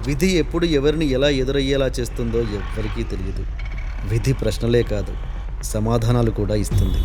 విధి ఎప్పుడు ఎవరిని ఎలా ఎదురయ్యేలా చేస్తుందో ఎవ్వరికీ తెలియదు. విధి ప్రశ్నలే కాదు, సమాధానాలు కూడా ఇస్తుంది.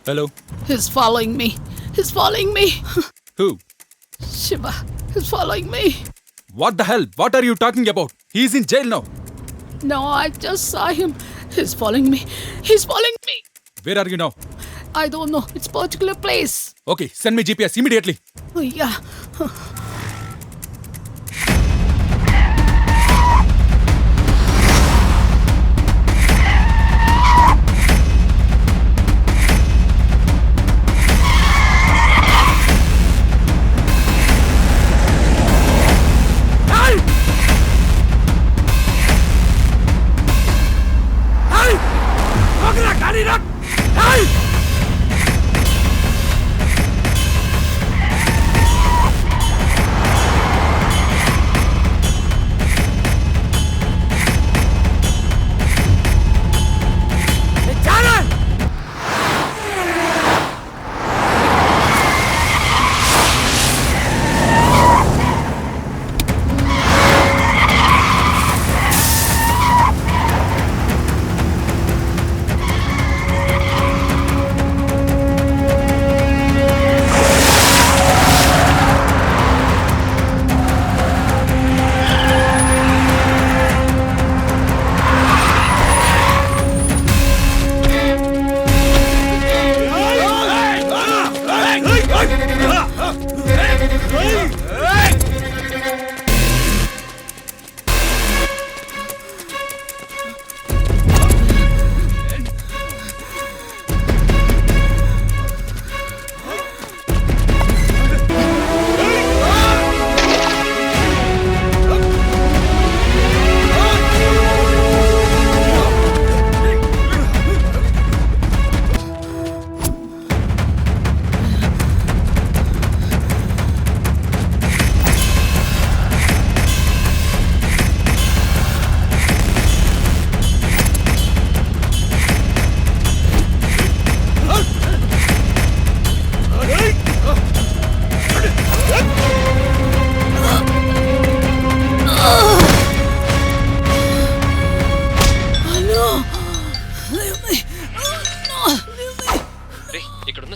Hello? He's following me. He's following me. Who? Shiva, he's following me. What the hell? What are you talking about? He's in jail now. No, I just saw him. He's following me. He's following me. Where are you now? I don't know. It's particular place. Okay, send me GPS immediately. Oh, yeah.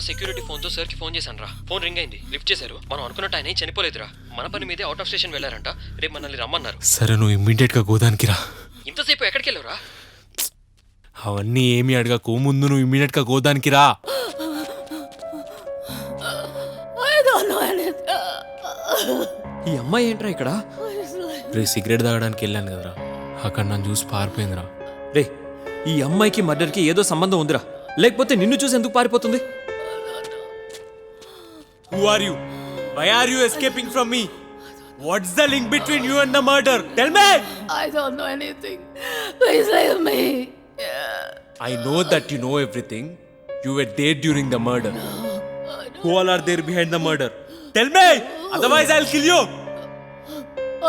Security phone తో sir కి phone చేశాను రా. Phone ring అయింది, lift చేశారు. మనం అనుకున్నట్టు ఆయన చనిపోలేదురా, మన పని మీదే అవుట్ ఆఫ్ స్టేషన్ వెళ్ళారంట. రేపు మనల్ని రమ్మన్నారు. సరే నువ్వు ఇమ్మీడియట్ గా గోదానికి రా. ఇంతసేపు ఎక్కడికి వెళ్ళావురా? అవన్నీ ఏమి అడగకు, ముందు నువ్వు ఇమ్మీడియట్ గా గోదానికి రా. ఈ అమ్మాయి ఏంట్రా ఇక్కడ? రే సిగరెట్ తాగడానికి వెళ్ళాను కదరా, అక్కడ నన్ను చూసి పారిపోయిందిరా. రే ఈ అమ్మాయికి మర్డర్ కి ఏదో సంబంధం ఉందిరా, లేకపోతే నిన్ను చూసి ఎందుకు పారిపోతుంది? Who are you? Why are you escaping from me? What's the link between you and the murder? Tell me! I don't know anything. Please leave me. I know that you know everything. You were there during the murder. Who all are there behind the murder? Tell me! Otherwise I'll kill you!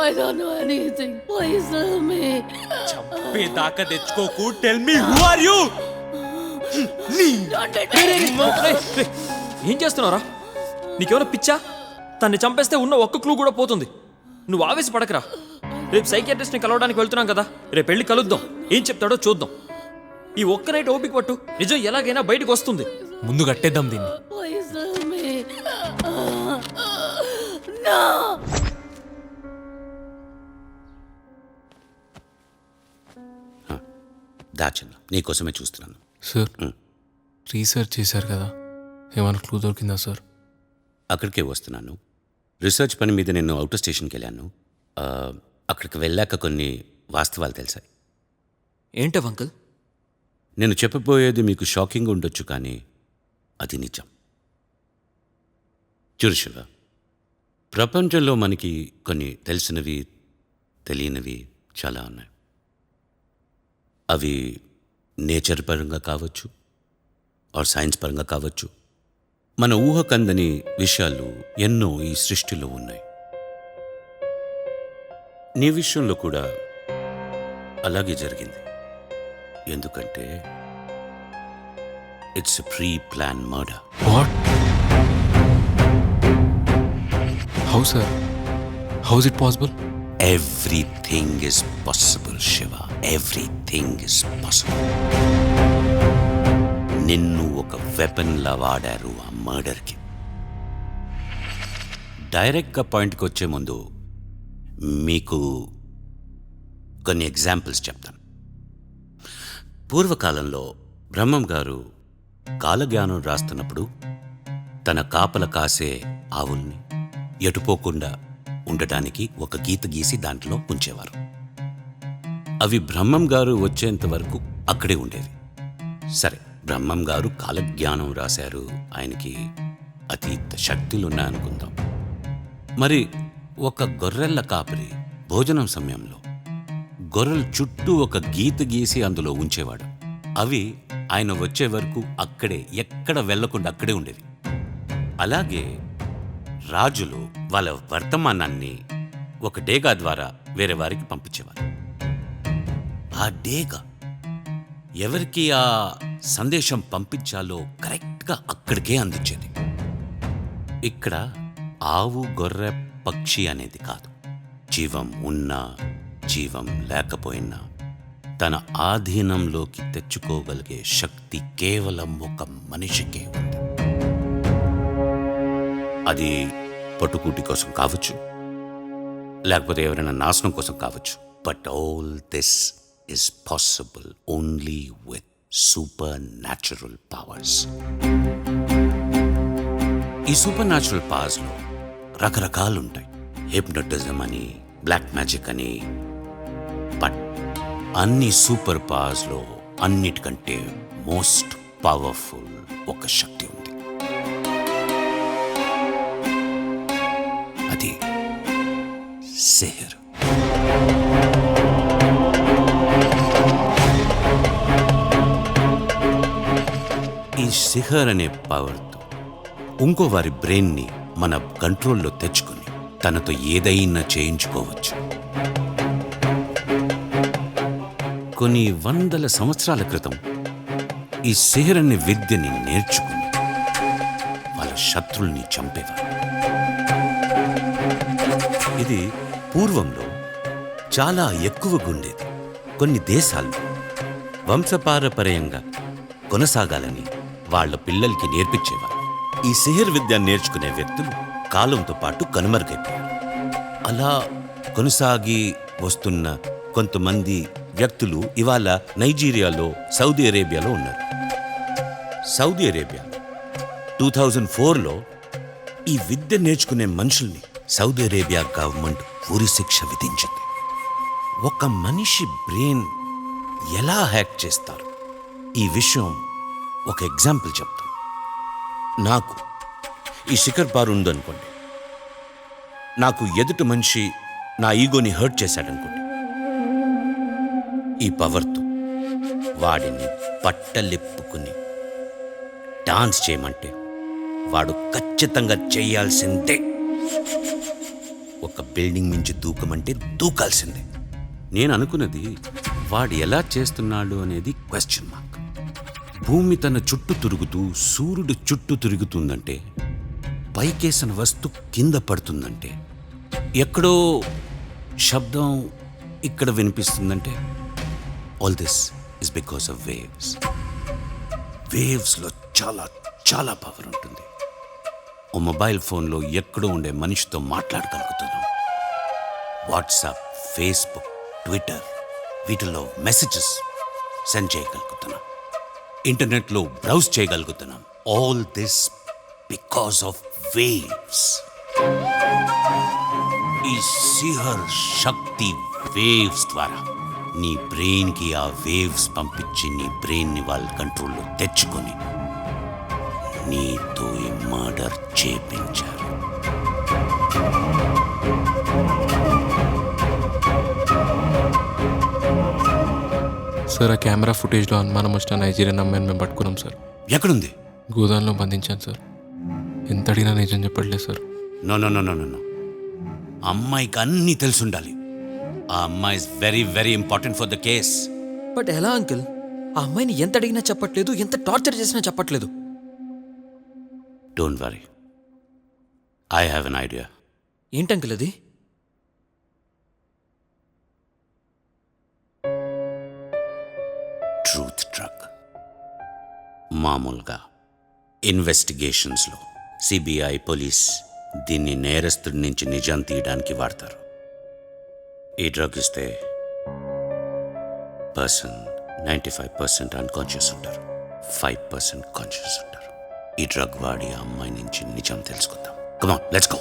I don't know anything. Please leave me. చంపే దాకా తెచ్చుకోకు. Tell me who are you? ఏం చేస్తున్నావురా? నీకేమైనా పిచ్చా? తన్ని చంపేస్తే ఉన్న ఒక్క క్లూ కూడా పోతుంది. నువ్వు ఆవేశపడకరా. రేపు సైకియాట్రిస్ట్ ని కలవడానికి వెళ్తున్నాం కదా, రేపు వెళ్ళి కలుద్దాం. ఏం చెప్తాడో చూద్దాం. ఈ ఒక్క నైట్ ఓపిక పట్టు, నిజం ఎలాగైనా బయటకు వస్తుంది. ముందు కట్టేద్దాం దీన్ని. Please leave me. దాచన్న నీకోసమే చూస్తున్నాను. సార్ రీసెర్చ్ చేశారు కదా, ఏమైనా క్లూ దొరికిందా సార్? అక్కడికే వస్తున్నాను. రీసెర్చ్ పని మీద నేను అవుట్ స్టేషన్కి వెళ్ళాను. అక్కడికి వెళ్ళాక కొన్ని వాస్తవాలు తెలిసాయి. ఏంటో అంకుల్? నేను చెప్పబోయేది మీకు షాకింగ్ ఉండొచ్చు, కానీ అది నిజం. చూడు శివ, ప్రపంచంలో మనకి కొన్ని తెలిసినవి తెలియనివి చాలా ఉన్నాయి. అవి నేచర్ పరంగా కావచ్చు, ఆర్ సైన్స్ పరంగా కావచ్చు. మన ఊహకందని విషయాలు ఎన్నో ఈ సృష్టిలో ఉన్నాయి. నీ విషయంలో కూడా అలాగే జరిగింది. ఎందుకంటే it's a pre plan murder. What? How sir? How is it possible? Everything is possible Shiva, everything is possible. నిన్ను ఒక వెపన్లా వాడారు ఆ మర్డర్కి. డైరెక్ట్గా పాయింట్కి వచ్చే ముందు మీకు కొన్ని ఎగ్జాంపుల్స్ చెప్తాను. పూర్వకాలంలో బ్రహ్మం గారు కాలజ్ఞానం రాస్తున్నప్పుడు తన కాపల కాసే ఆవుల్ని ఎటుపోకుండా ఉండటానికి ఒక గీత గీసి దాంట్లో ఉంచేవారు. అవి బ్రహ్మం గారు వచ్చేంత వరకు అక్కడే ఉండేవి. సరే, బ్రహ్మం గారు కాలజ్ఞానం రాశారు, ఆయనకి అతీత శక్తులున్నాయనుకుందాం. మరి ఒక గొర్రెల కాపరి భోజనం సమయంలో గొర్రెల చుట్టూ ఒక గీత గీసి అందులో ఉంచేవాడు. అవి ఆయన వచ్చే వరకు అక్కడే, ఎక్కడ వెళ్లకుండా అక్కడే ఉండేవి. అలాగే రాజులు వాళ్ళ వర్తమానాన్ని ఒక డేగా ద్వారా వేరే వారికి పంపించేవారు. ఆ డేగా ఎవరికి ఆ సందేశం పంపించాలో కరెక్ట్గా అక్కడికే అందించేది. ఇక్కడ ఆవు, గొర్రె, పక్షి అనేది కాదు. జీవం ఉన్నా జీవం లేకపోయినా తన ఆధీనంలోకి తెచ్చుకోగలిగే శక్తి కేవలం ఒక మనిషికే ఉంది. అది పట్టుకూటి కోసం కావచ్చు, లేకపోతే ఎవరైనా నాశనం కోసం కావచ్చు. But all this is possible only with supernatural powers. ఈ సూపర్ న్యాచురల్ పవర్స్లో రకరకాలుంటాయి. హిప్నోటిజం అని, బ్లాక్ మ్యాజిక్ అని. బట్ అన్ని సూపర్ పవర్స్లో అన్నిటికంటే మోస్ట్ పవర్ఫుల్ ఒక శక్తి ఉంది. అది సిహర్. ఈ సిహర్ అనే పవర్తో ఇంకో వారి బ్రెయిన్ని మన కంట్రోల్లో తెచ్చుకుని తనతో ఏదైనా చేయించుకోవచ్చు. కొన్ని వందల సంవత్సరాల క్రితం ఈ సిహర్ అనే విద్యని నేర్చుకుని వాళ్ళ శత్రుల్ని చంపేవారు. ఇది పూర్వంలో చాలా ఎక్కువగా ఉండేది. కొన్ని దేశాల్లో వంశపారపర్యంగా కొనసాగాలని వాళ్ళ పిల్లలకి నేర్పించేవారు. ఈ సిహర్ విద్య నేర్చుకునే వ్యక్తులు కాలంతో పాటు కనుమరుగైపోయారు. అలా కొనసాగి వస్తున్న కొంతమంది వ్యక్తులు ఇవాళ నైజీరియాలో, సౌదీ అరేబియాలో ఉన్నారు. సౌదీ అరేబియాలో 2004లో ఈ విద్య నేర్చుకునే మనుషుల్ని సౌదీ అరేబియా గవర్నమెంట్ ఉరి శిక్ష విధించింది. ఒక మనిషి బ్రెయిన్ ఎలా హ్యాక్ చేస్తారు, ఈ విషయం ఒక ఎగ్జాంపుల్ చెప్తాను. నాకు ఈ శిఖర్ పారు ఉందనుకోండి, నాకు ఎదుటి మనిషి నా ఈగోని హర్ట్ చేశాడనుకోండి, ఈ పవర్తో వాడిని బట్టలిప్పుకుని డాన్స్ చేయమంటే వాడు ఖచ్చితంగా చేయాల్సిందే. ఒక బిల్డింగ్ నుంచి దూకమంటే దూకాల్సిందే. నేను అనుకున్నది వాడు ఎలా చేస్తున్నాడు అనేది క్వశ్చన్ మార్క్. భూమి తన చుట్టూ తిరుగుతూ సూర్యుడు చుట్టూ తిరుగుతుందంటే, పైకేసిన వస్తు కింద పడుతుందంటే, ఎక్కడో శబ్దం ఇక్కడ వినిపిస్తుందంటే, all this is because of waves. వేవ్స్లో చాలా చాలా పవర్ ఉంటుంది. ఓ మొబైల్ ఫోన్లో ఎక్కడో ఉండే మనిషితో మాట్లాడగలుగుతున్నాం. వాట్సాప్, ఫేస్బుక్, ట్విట్టర్ వీటిల్లో మెసేజెస్ సెండ్ చేయగలుగుతున్నాం. ఇంటర్నెట్లో బ్రౌజ్ చేయగలుగుతున్నాం. All this because of waves. ఈ సిహర్ శక్తి వేవ్స్ ద్వారా నీ బ్రెయిన్కి ఆ వేవ్స్ పంపించి నీ బ్రెయిన్ని వాళ్ళ కంట్రోల్లో తెచ్చుకొని నీతో ఈ మర్డర్ చేపించారు. సార్ ఆ కెమెరా ఫుటేజ్లో అనుమానం వచ్చిన నైజీరియన్ అమ్మాయిని మేము పట్టుకున్నాం సార్. ఎక్కడుంది? గోదాంలో బంధించాను సార్. ఎంత అడిగినా నిజం చెప్పట్లేదు sir. No no no no no no. అమ్మాయికి అన్నీ తెలుసుండాలి. ఆ అమ్మాయి is very very important for the case. But ఎలా అంకుల్? ఆ అమ్మాయిని ఎంత అడిగినా చెప్పట్లేదు, ఎంత టార్చర్ చేసినా చెప్పట్లేదు. Don't worry, I have an idea. ఏంటంకుల్ అది? Truth drug. మామూలుగా ఇన్వెస్టిగేషన్స్లో సిబిఐ, పోలీస్ దీన్ని నేరస్తుడి నుంచి నిజం తీయడానికి వాడతారు. ఈ డ్రగ్ ఇస్తే పర్సన్ 95% అన్కాన్షియస్ ఉంటారు, 5% కాన్షియస్ ఉంటారు. ఈ డ్రగ్ వాడి ఆ అమ్మాయి నుంచి నిజం తెలుసుకుందాం. Come on, let's go.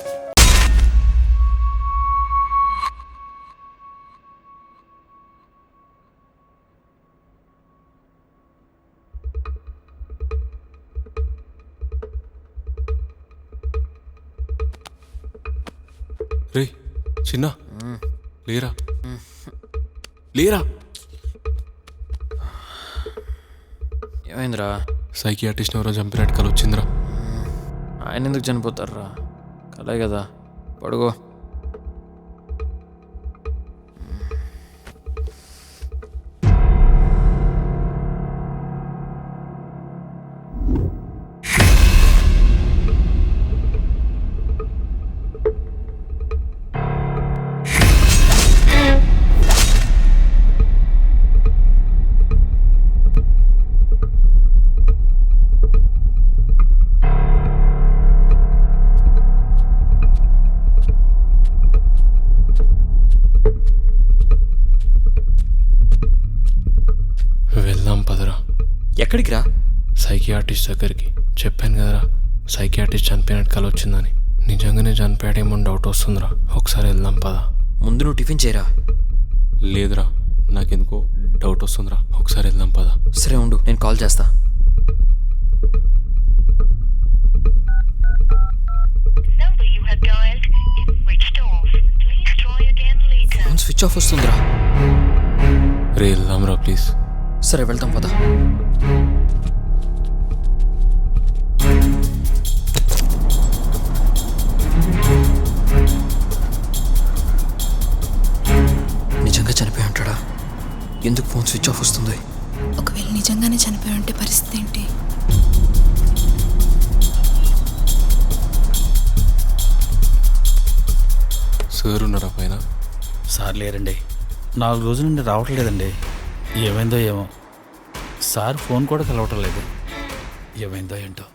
రే చిన్న లేరా లేరా. ఏమైందిరా? సైకియాట్రిస్ట్ ఎవరో చంపినట్టు కల వచ్చిందిరా. ఆయన ఎందుకు చనిపోతారా? కలే కదా, పడుకో. వెళ్దాం పదరా. ఎక్కడికి రా? సైకియాట్రిస్ట్ దగ్గరికి. చెప్పాను కదరా సైకియాట్రిస్ట్ చనిపోయినట్టు కల వచ్చిందని. నిజంగానే చనిపోయాడేమో డౌట్ వస్తుందిరా. ఒకసారి వెళ్దాం పదా. ముందు నువ్వు టిఫిన్ చేయరా. లేదురా, నాకెందుకో డౌట్ వస్తుందిరా. ఒకసారి వెళ్దాం పదా. సరే ఉండు, నేను కాల్ చేస్తా. ఫోన్ స్విచ్ ఆఫ్ వస్తుందిరా. రే వెళ్దాం రా ప్లీజ్. సరే వెళ్తాం పదా. నిజంగా చనిపోయి ఉంటాడా? ఎందుకు ఫోన్ స్విచ్ ఆఫ్ వస్తుంది? ఒకవేళ నిజంగానే చనిపోయి ఉంటే పరిస్థితి ఏంటి? సార్ ఉన్నారా పైన? సార్ లేరండి, 4 రోజుల నుండి రావట్లేదండి. ఏమైందో ఏమో. సార్ ఫోన్ కూడా కలవటం లేదు. ఏమైందో ఏంటో.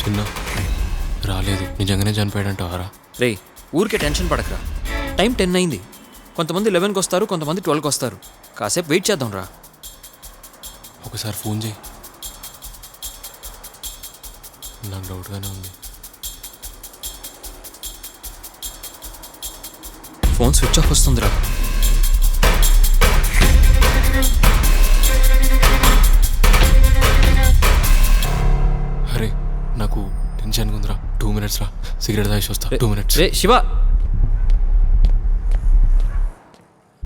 చిన్న రాలేదు. నిజంగానే చనిపోయాడంటావారా? రే ఊరికే టెన్షన్ పడకరా. టైం 10 అయింది. కొంతమంది 11కి వస్తారు, కొంతమంది 12కి వస్తారు. కాసేపు వెయిట్ చేద్దాం రా. ఒకసారి ఫోన్ చేయి. నాకు డౌట్గానే ఉంది. ఫోన్ స్విచ్ ఆఫ్ వస్తుందిరా. అరే నాకు టెన్షన్గా ఉందిరా. 2 minutes రా, సిగరెట్ తాగేసి వస్తా. 2 minutes. రే శివ,